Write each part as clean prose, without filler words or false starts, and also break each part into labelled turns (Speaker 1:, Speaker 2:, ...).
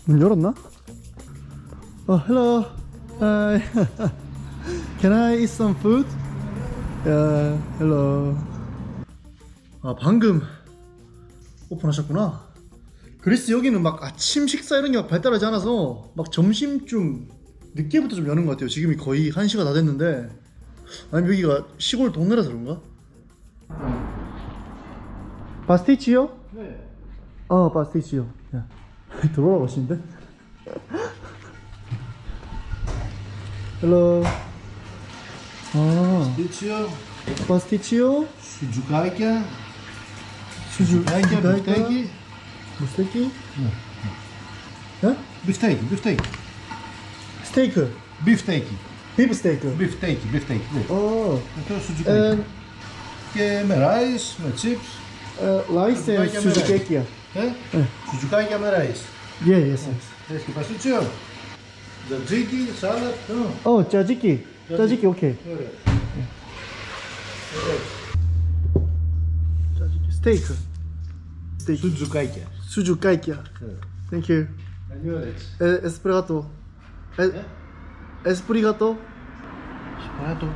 Speaker 1: 문 열었나? Hello. Hi. Can I eat some food? Yeah, hello. 방금 오픈하셨구나. 그리스 여기는 막 아침 식사 이런 게 막 발달하지 않아서 막 점심쯤 늦게부터 좀 여는 것 같아요. 지금이 거의 1시가 다 됐는데, 아니면 여기가 시골 동네라서 그런가? 파스티치요?
Speaker 2: 네.
Speaker 1: 파스티치요. 야, 들어오라고 하시는데? Hello.
Speaker 2: Diccio,
Speaker 1: 파스티치요?
Speaker 2: sucukayka,
Speaker 1: 수주가이카,
Speaker 2: bifteki.
Speaker 1: 무스테이크? 네?
Speaker 2: Bifteki.
Speaker 1: 스테이크.
Speaker 2: Bifteki.
Speaker 1: 비프 스테이크.
Speaker 2: Bifteki. 네.
Speaker 1: 어,
Speaker 2: sucukayka. Και με rice, με chips.
Speaker 1: 라이스 앤 수주케이크야.
Speaker 2: Ναι. Sucukayka με rice.
Speaker 1: 예, 예스.
Speaker 2: Θες και παστίτσιο. Τζατζίκι, σάλατ.
Speaker 1: 짜지키. 짜지키 오케이.
Speaker 2: Ωραία.
Speaker 1: 짜지키 스테이크. 스테이크.
Speaker 2: Σουτζουκάκια.
Speaker 1: 수주가이키야. Thank you.
Speaker 2: Καλή όρεξη.
Speaker 1: 에스프리가토. 에스프리가토.
Speaker 2: Σπράτο.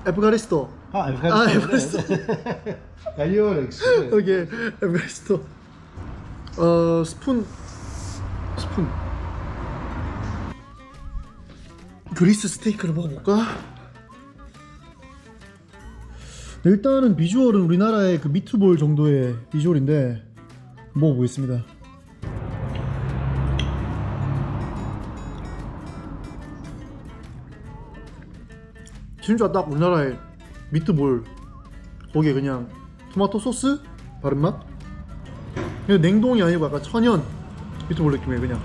Speaker 1: 에프가리스토.
Speaker 2: Ευχαριστώ. Καλή όρεξη.
Speaker 1: 오케이. 에프가리스토. 스푼. 그리스 스테이크를 먹어볼까? 일단은 비주얼은 우리나라의 그 미트볼 정도의 비주얼인데 먹어보겠습니다. 진짜 딱 우리나라의 미트볼, 거기에 그냥 토마토 소스 바른 맛? 근데 냉동이 아니고 약간 천연 미트볼 느낌이에요. 그냥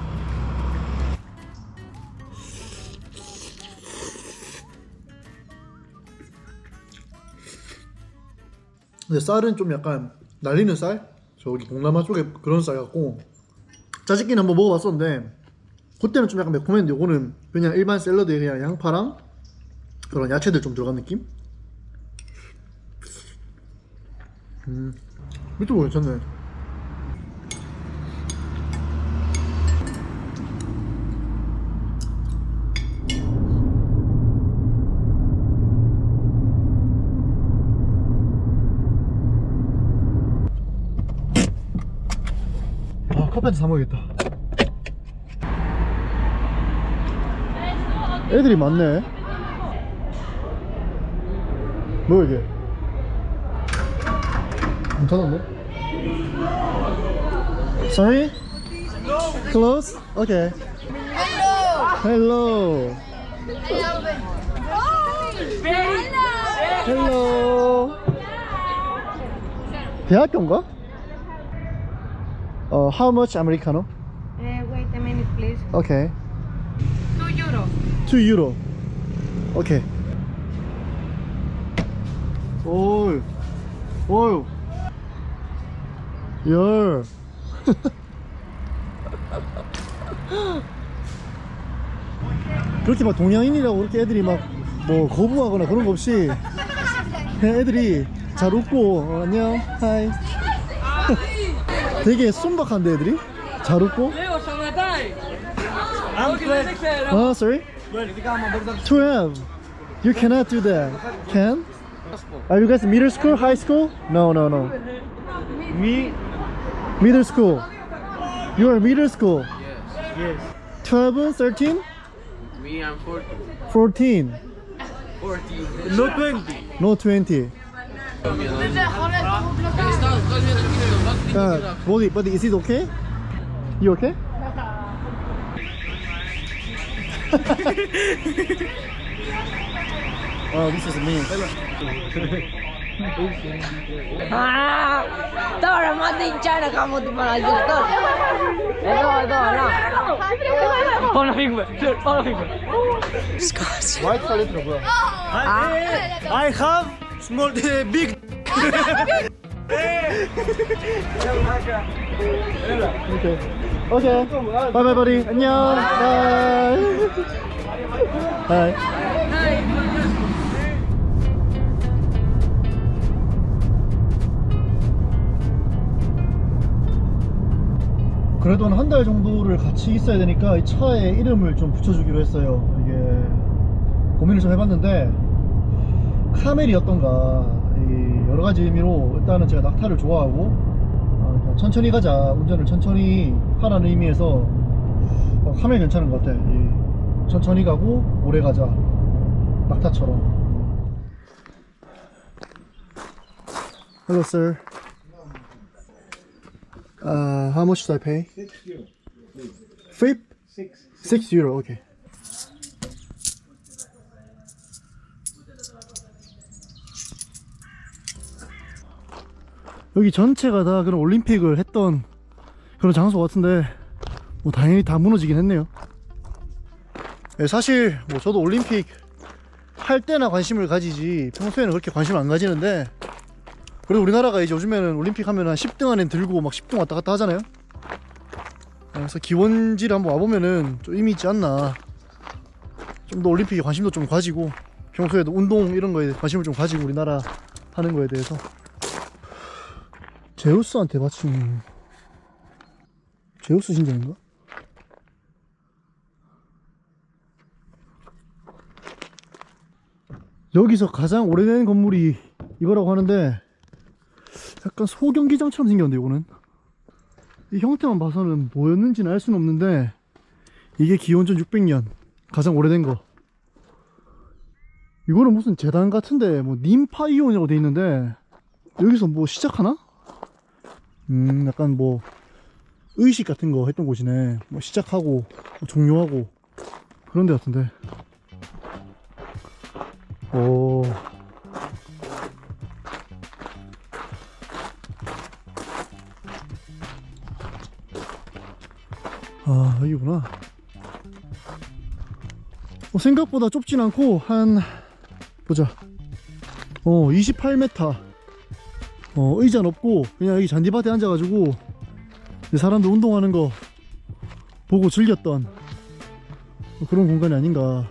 Speaker 1: 근데 쌀은 좀 약간 날리는 쌀? 저기 동남아 쪽에 그런 쌀 같고, 짜집기는 한번 먹어봤었는데 그때는 좀 약간 매콤했는데 이거는 그냥 일반 샐러드에 그냥 양파랑 그런 야채들 좀 들어간 느낌? 미트볼 괜찮네. 커피한테 사 먹겠다. 애들이 많네. 뭐야 이게? 문 닫았네? Sorry? Close? Okay. Hello. Hello. 대학교인가? How much Americano?
Speaker 3: Wait a minute, please.
Speaker 1: Okay.
Speaker 3: €2.
Speaker 1: 2 euro. Okay. 오이. 오이. 열. 그렇게 막 동양인이라고 그렇게 애들이 막 뭐 거부하거나 그런 거 없이 그냥 애들이 잘 웃고 안녕 하이 되게 순박한데 애들이 잘 웃고. Sorry? 12. You cannot do that. Can? Are you guys middle school, high school? No.
Speaker 4: Me?
Speaker 1: Middle school. You are middle school.
Speaker 4: Yes.
Speaker 1: 12, 13,
Speaker 4: Me, I'm 40.
Speaker 1: 14.
Speaker 4: 40. No 20.
Speaker 1: No 20. But is it okay? You okay? Oh, this is me.
Speaker 3: Τώρα μα δεν τσάρα κάνω την Παναγία τώρα. Εδώ.
Speaker 4: Πάμε να φύγουμε.
Speaker 1: White palette 뭐야?
Speaker 4: I have small, big.
Speaker 1: Okay. Bye bye buddy. 안녕. Bye. 그래도 한 달 정도를 같이 있어야 되니까 이 차에 이름을 좀 붙여주기로 했어요. 이게 고민을 좀 해봤는데 카멜이었던가 여러 가지 의미로 일단은 제가 낙타를 좋아하고 천천히 가자, 운전을 천천히 하라는 의미에서 카멜 괜찮은 것 같아. 천천히 가고 오래 가자, 낙타처럼. Hello, sir. How much should I pay?
Speaker 2: 6 euro.
Speaker 1: Flip?
Speaker 2: 6.
Speaker 1: 6 euro. Okay. 여기 전체가 다 그런 올림픽을 했던 그런 장소 같은데 뭐 당연히 다 무너지긴 했네요. 네, 사실 뭐 저도 올림픽 할 때나 관심을 가지지 평소에는 그렇게 관심을 안 가지는데, 그리고 우리나라가 이제 요즘에는 올림픽 하면 한 10등 안에 들고 막 10등 왔다 갔다 하잖아요. 그래서 기원지를 한번 와보면은 좀 의미 있지 않나. 좀 더 올림픽에 관심도 좀 가지고 평소에도 운동 이런 거에 관심을 좀 가지고 우리나라 하는 거에 대해서. 제우스한테 바친 제우스 신전인가? 여기서 가장 오래된 건물이 이거라고 하는데 약간 소경기장처럼 생겼는데, 이거는 이 형태만 봐서는 뭐였는지는 알 수는 없는데 이게 기원전 600년 가장 오래된 거. 이거는 무슨 재단 같은데 뭐 님파이온이라고 돼 있는데 여기서 뭐 시작하나? 약간 뭐 의식 같은 거 했던 곳이네. 뭐 시작하고 뭐 종료하고 그런 데 같은데. 오. 아, 여기구나. 생각보다 좁진 않고 한 보자. 28m. 의자는 없고 그냥 여기 잔디밭에 앉아가지고 사람들 운동하는 거 보고 즐겼던 그런 공간이 아닌가.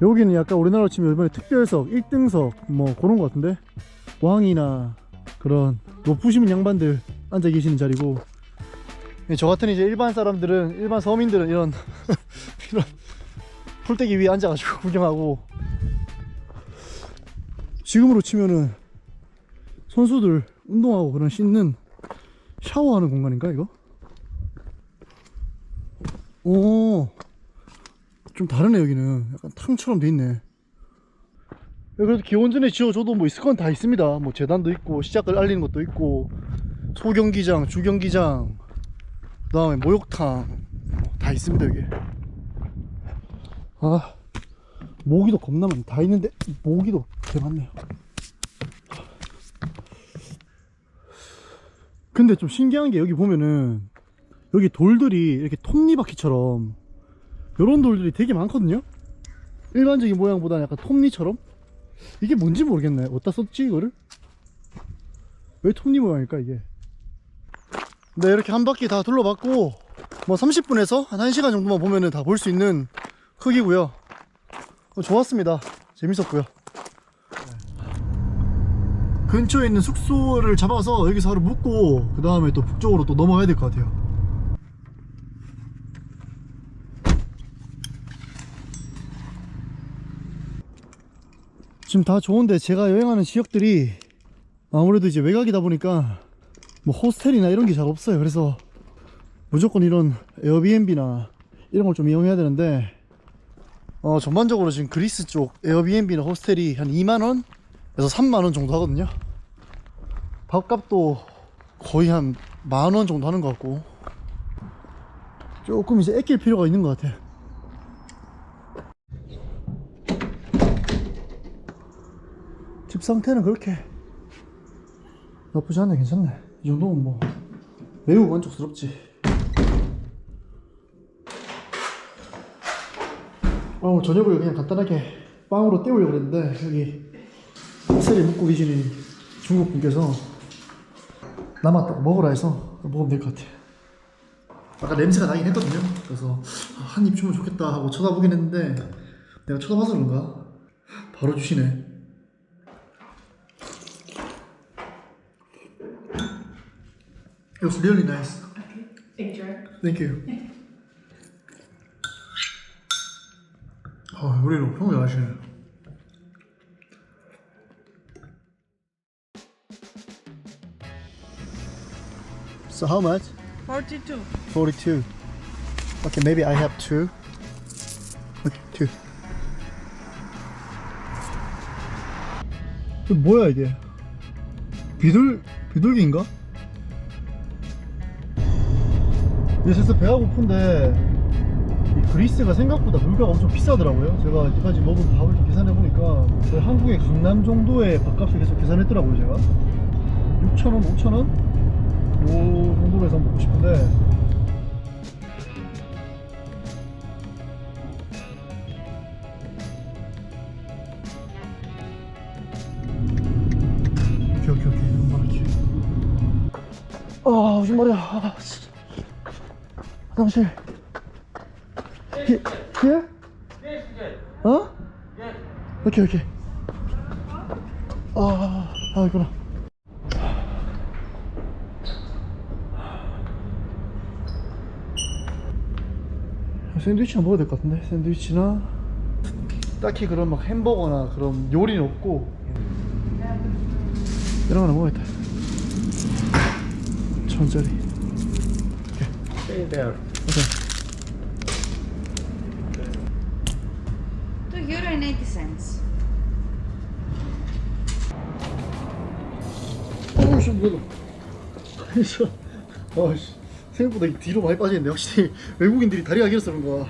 Speaker 1: 여기는 약간 우리나라로 치면 이번에 특별석, 1등석 뭐 그런 거 같은데, 왕이나 그런 높으신 양반들 앉아 계시는 자리고, 저 같은 이제 일반 사람들은, 일반 서민들은 이런 이런 풀떼기 위에 앉아가지고 구경하고, 지금으로 치면은 선수들 운동하고 그런 씻는 샤워하는 공간인가 이거? 오, 좀 다르네. 여기는 약간 탕처럼 돼 있네. 그래도 기원전에 지어줘도 뭐 있을 건 다 있습니다. 뭐 재단도 있고 시작을 알리는 것도 있고 소경기장, 주경기장, 그 다음에 목욕탕 다 있습니다 여기. 아, 모기도 겁나 많네. 다 있는데 모기도 개 많네요. 근데 좀 신기한 게 여기 보면은 여기 돌들이 이렇게 톱니바퀴처럼 요런 돌들이 되게 많거든요. 일반적인 모양보다는 약간 톱니처럼. 이게 뭔지 모르겠네. 어디다 썼지 이거를? 왜 톱니 모양일까 이게? 네, 이렇게 한 바퀴 다 둘러봤고 뭐 30분에서 한 1시간 정도만 보면은 다 볼 수 있는 크기고요. 좋았습니다. 재밌었고요. 근처에 있는 숙소를 잡아서 여기서 하루 묵고 그 다음에 또 북쪽으로 또 넘어가야 될 것 같아요. 지금 다 좋은데 제가 여행하는 지역들이 아무래도 이제 외곽이다 보니까 뭐 호스텔이나 이런 게 잘 없어요. 그래서 무조건 이런 에어비앤비나 이런 걸 좀 이용해야 되는데, 전반적으로 지금 그리스 쪽 에어비앤비나 호스텔이 한 2만원 에서 3만원 정도 하거든요. 밥값도 거의 한 만원 정도 하는 것 같고, 조금 이제 아낄 필요가 있는 것 같아. 집 상태는 그렇게 나쁘지 않네. 괜찮네. 이 정도면 뭐 매우 만족스럽지. 오늘 저녁을 그냥 간단하게 빵으로 때우려고 했는데 여기 호텔에 묵고 계시는 중국 분께서 남았다고 먹으라 해서 먹으면 될 것 같아. 아까 냄새가 나긴 했거든요. 그래서 한 입 주면 좋겠다 하고 쳐다보긴 했는데 내가 쳐다봐서 그런가 바로 주시네. It was really nice.
Speaker 5: Picture.
Speaker 1: Thank you. 아, 요리를 엄청 잘하시네. So how much?
Speaker 5: 42.
Speaker 1: 42. Okay, maybe I have two. Okay, two. 이게 뭐야 이게? 비둘기인가? 이제 슬슬 배가 고픈데 이 그리스가 생각보다 물가가 엄청 비싸더라고요. 제가 이때까지 먹은 밥을 좀 계산해보니까 거의 한국의 강남 정도의 밥값을 계속 계산했더라고요. 제가 6,000원, 5,000원? 요 정도로 해서 먹고 싶은데 오케이 이런 거 무슨 말이야. 화장실. Here? 어? 오케이. 있구나. 샌드위치나 먹어야 될 것 같은데. 샌드위치나 딱히 그런 막 햄버거나 그런 요리는 없고 이런 거나 먹어야겠다. 1,000원짜리.
Speaker 4: Stay there.
Speaker 1: 오케이.
Speaker 5: €2.80.
Speaker 1: 어우씨 뭐야. 아씨 생각보다 뒤로 많이 빠지는데 확실히 외국인들이 다리가 길어서 그런가.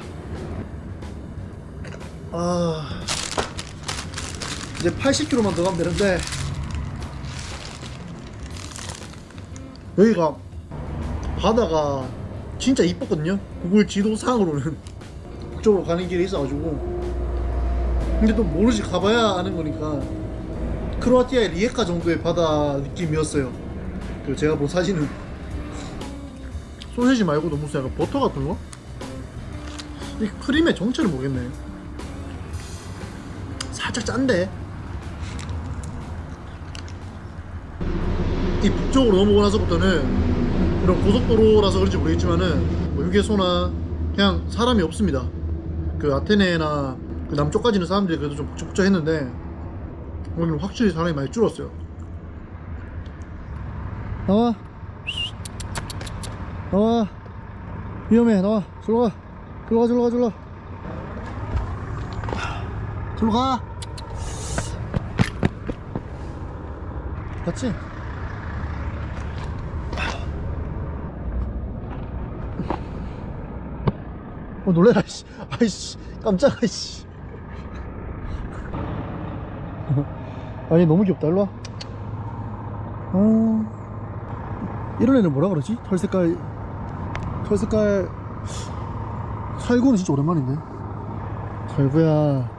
Speaker 1: 이제 80km만 더 가면 되는데 여기가 바다가 진짜 이뻤거든요. 구글 지도상으로는 그쪽으로 가는 길이 있어가지고. 근데 또 모르지 가봐야 아는 거니까 크로아티아의 리에카 정도의 바다 느낌이었어요. 그 제가 본 사진은 소세지 말고도 무슨 약간 버터 같은 거? 이 크림의 정체를 모르겠네. 살짝 짠데 이 북쪽으로 넘어오고 나서부터는 이런 고속도로라서 그런지 모르겠지만은 뭐 휴게소나 그냥 사람이 없습니다. 그 아테네나 그 남쪽까지는 사람들이 그래도 좀 북적북적했는데 여기는 확실히 사람이 많이 줄었어요. 나와 위험해. 나와. 절로 가. 맞지? 놀래라. 아이씨 깜짝아. 씨. 아니 너무 귀엽다. 일로와. 이런 애는 뭐라 그러지? 털색깔 칼구는 진짜 오랜만인데. 칼구야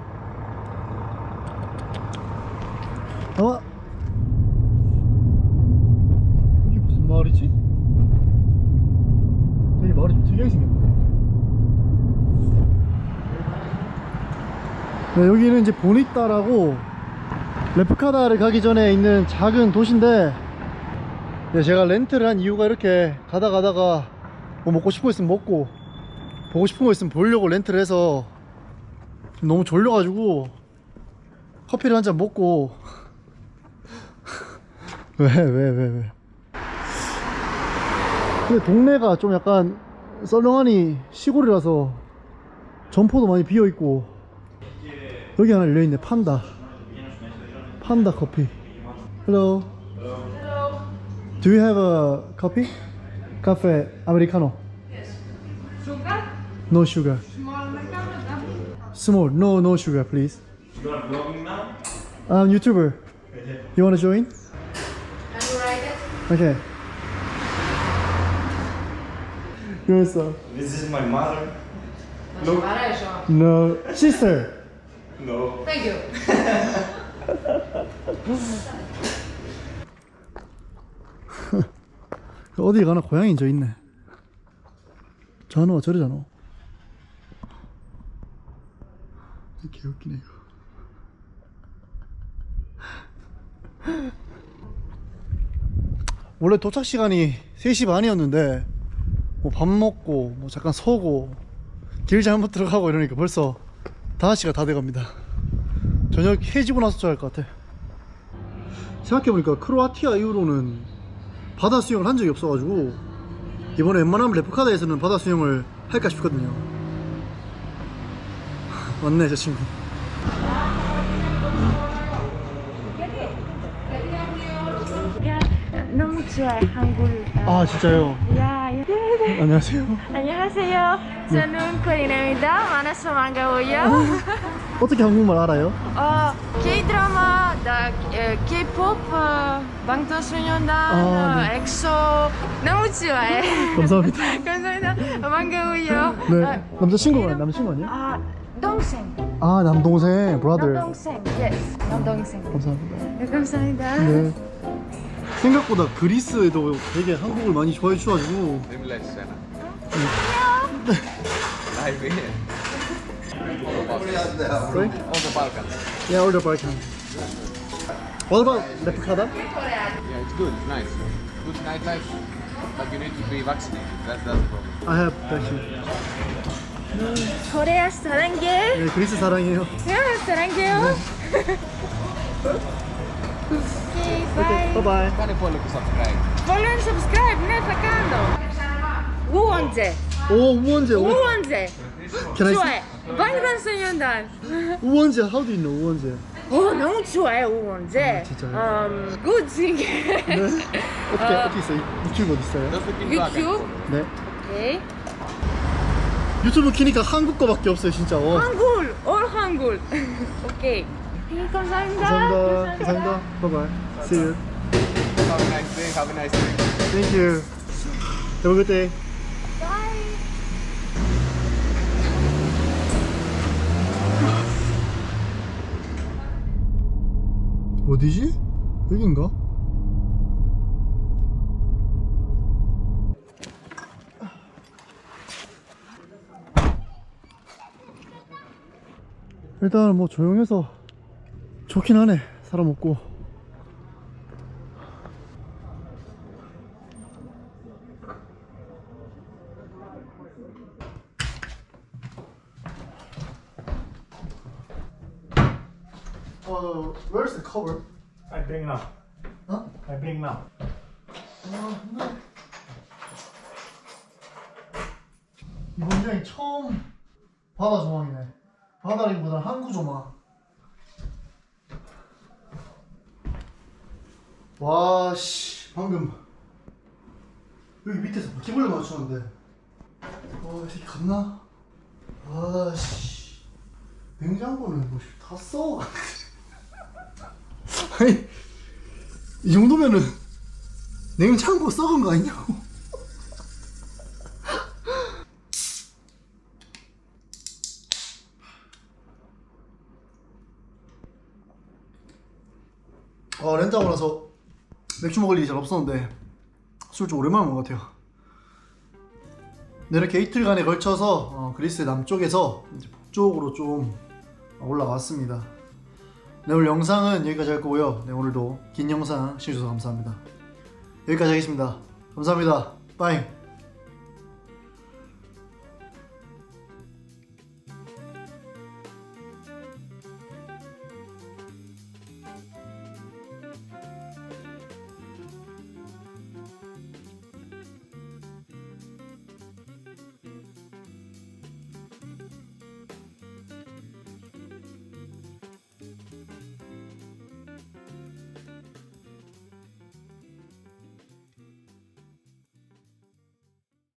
Speaker 1: 나와. 여기 무슨 마을이지? 되게 마을이 좀 특이하게 생겼네. 네, 여기는 이제 보니따라고 레프카다를 가기 전에 있는 작은 도시인데, 네, 제가 렌트를 한 이유가 이렇게 가다가 뭐 먹고 싶은 거 있으면 먹고 보고 싶은 거 있으면 보려고 렌트를 해서 너무 졸려가지고 커피를 한 잔 먹고 왜 근데 동네가 좀 약간 썰렁하니 시골이라서 점포도 많이 비어있고 여기 하나 열려있네. 판다 커피. Hello. Do you have a coffee? Cafe americano?
Speaker 5: Yes. Sugar?
Speaker 1: No sugar.
Speaker 5: Small americano, double?
Speaker 1: Small. No sugar, please.
Speaker 6: You are vlogging now?
Speaker 1: I'm YouTuber. You wanna join?
Speaker 5: And you write it?
Speaker 1: Okay. Yourself.
Speaker 6: This is my mother.
Speaker 5: Look.
Speaker 1: No. Sister.
Speaker 6: No.
Speaker 5: Thank you.
Speaker 1: 어디 가나 고양이 저 있네. 전화 저러잖아. 개웃기네 이거. 원래 도착 시간이 3시 반이었는데 뭐 밥 먹고 뭐 잠깐 서고 길 잘못 들어가고 이러니까 벌써 5시가 다 돼갑니다. 저녁 해지고 나서 잘 것 같아. 생각해보니까 크로아티아 이후로는 바다 수영을 한 적이 없어가지고 이번에 웬만하면 레프카다에서는 바다 수영을 할까 싶거든요. 맞네 저 친구.
Speaker 7: 야, 너무 좋아요 한국.
Speaker 1: 아 진짜요?
Speaker 7: 야.
Speaker 1: 안녕하세요.
Speaker 7: 안녕하세요. 저는 코리나입니다. 만나서 반가워요.
Speaker 1: 어떻게 한국말 알아요?
Speaker 7: K-드라마, K-pop, 방탄소년단,
Speaker 1: 네.
Speaker 7: 엑소 너무 좋아해.
Speaker 1: 감사합니다.
Speaker 7: 감사합니다. 반가워요.
Speaker 1: 네. 남자친구가 남자친구 아니에요?
Speaker 7: 동생.
Speaker 1: 아 남동생 brother.
Speaker 7: 남동생. Yes. 남동생.
Speaker 1: 감사합니다.
Speaker 7: 감사합니다.
Speaker 1: 네. 생각보다 그리스에도 되게 한국을 많이 좋아해 주셔가지고
Speaker 6: Live here.
Speaker 1: Sorry?
Speaker 6: All the Balkans.
Speaker 1: Yeah, all the Balkan. What about Lepkada?
Speaker 6: Yeah, it's good. It's nice. Good nightlife. But you need to be vaccinated. That's the problem.
Speaker 1: I have vaccine.
Speaker 7: 코리아 사랑해.
Speaker 1: 네, 그리스 사랑해요.
Speaker 7: 사랑해요. Okay, bye.
Speaker 1: Bye bye.
Speaker 6: Fare follow to subscribe.
Speaker 7: Follow and subscribe, 네, takando. 우원재.
Speaker 1: 오 우원재.
Speaker 7: 우원재.
Speaker 1: Can I
Speaker 7: 좋아해. 방탄소년단.
Speaker 1: see? 우원재. How do you know 우원재?
Speaker 7: 너무 좋아해 우원재.
Speaker 1: 진짜요?
Speaker 7: good singer.
Speaker 1: 네. 어떻게 있어요? 유튜브 어디 있어요?
Speaker 6: Just looking back.
Speaker 7: 유튜브.
Speaker 1: 네.
Speaker 7: 오케이.
Speaker 1: 유튜브 키니까 한국 거밖에 없어요 진짜.
Speaker 7: 한글, all 한글. 오케이. 감사합니다.
Speaker 1: 감사합니다. Bye bye. See you.
Speaker 6: Have a nice day. Have a nice day.
Speaker 1: Thank you. Have a good day.
Speaker 7: Bye.
Speaker 1: 어디지? 여긴가? 일단 뭐 조용해서 좋긴 하네. 사람 없고. Where's the cover?
Speaker 4: I bring now.
Speaker 1: Huh?
Speaker 4: I bring now.
Speaker 1: 이번 여행 처음 바다 조망이네. 바다라기보다 항구 조망. 와, 씨, 방금 여기 밑에서 바퀴벌레 맞추는데. 와, 이 새끼 갔나? 와, 씨, 냉장고는 뭐 다 써. 아니, 이 정도면은 냉장고 썩은 거 아니냐고. 렌트하고 나서 맥주 먹을 일이 잘 없었는데 술 좀 오랜만에 먹은 것 같아요. 네, 이렇게 이틀간에 걸쳐서 그리스 남쪽에서 이제 북쪽으로 좀 올라왔습니다. 네, 오늘 영상은 여기까지 할 거고요. 네, 오늘도 긴 영상 시청해주셔서 감사합니다. 여기까지 하겠습니다. 감사합니다. 빠잉.